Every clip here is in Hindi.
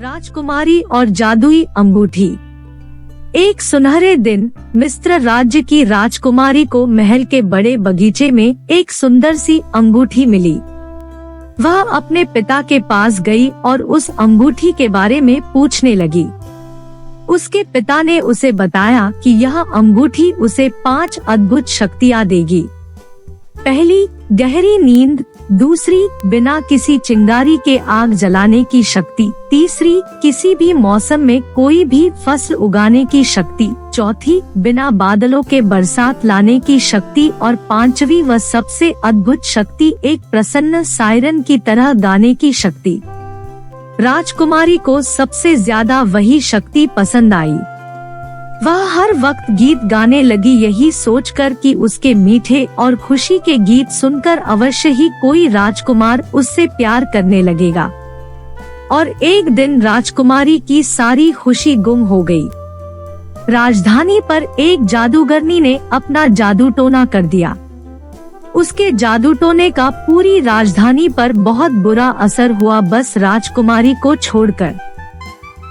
राजकुमारी और जादुई अंगूठी। एक सुनहरे दिन मिस्र राज्य की राजकुमारी को महल के बड़े बगीचे में एक सुंदर सी अंगूठी मिली। वह अपने पिता के पास गई और उस अंगूठी के बारे में पूछने लगी। उसके पिता ने उसे बताया कि यह अंगूठी उसे 5 अद्भुत शक्तियाँ देगी। पहली, गहरी नींद। दूसरी, बिना किसी चिंगारी के आग जलाने की शक्ति। तीसरी, किसी भी मौसम में कोई भी फसल उगाने की शक्ति। चौथी, बिना बादलों के बरसात लाने की शक्ति। और 5वीं व सबसे अद्भुत शक्ति, एक प्रसन्न सायरन की तरह गाने की शक्ति। राजकुमारी को सबसे ज्यादा वही शक्ति पसंद आई। वह हर वक्त गीत गाने लगी, यही सोचकर कि उसके मीठे और खुशी के गीत सुनकर अवश्य ही कोई राजकुमार उससे प्यार करने लगेगा। और एक दिन राजकुमारी की सारी खुशी गुम हो गई। राजधानी पर एक जादूगरनी ने अपना जादू टोना कर दिया। उसके जादू टोने का पूरी राजधानी पर बहुत बुरा असर हुआ, बस राजकुमारी को छोड़कर।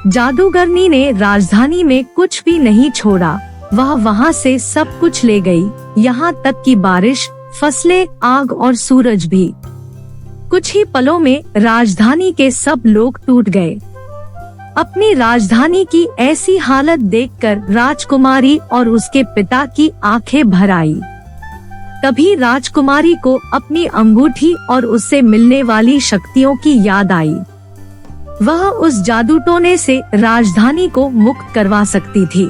जादूगरनी ने राजधानी में कुछ भी नहीं छोड़ा। वह वहाँ से सब कुछ ले गई, यहाँ तक कि बारिश, फसलें, आग और सूरज भी। कुछ ही पलों में राजधानी के सब लोग टूट गए। अपनी राजधानी की ऐसी हालत देखकर राजकुमारी और उसके पिता की आंखें भर आई। तभी राजकुमारी को अपनी अंगूठी और उससे मिलने वाली शक्तियों की याद आई। वह उस जादू टोने से राजधानी को मुक्त करवा सकती थी।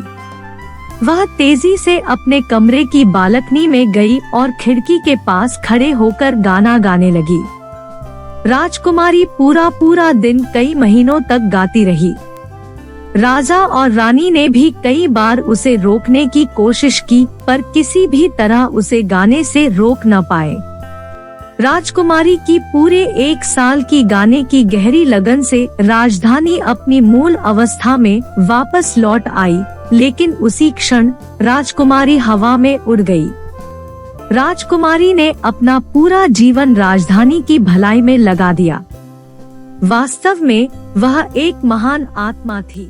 वह तेजी से अपने कमरे की बालकनी में गई और खिड़की के पास खड़े होकर गाना गाने लगी। राजकुमारी पूरा दिन कई महीनों तक गाती रही। राजा और रानी ने भी कई बार उसे रोकने की कोशिश की, पर किसी भी तरह उसे गाने से रोक न पाए। राजकुमारी की पूरे 1 साल की गाने की गहरी लगन से राजधानी अपनी मूल अवस्था में वापस लौट आई, लेकिन उसी क्षण राजकुमारी हवा में उड़ गई। राजकुमारी ने अपना पूरा जीवन राजधानी की भलाई में लगा दिया। वास्तव में वह एक महान आत्मा थी।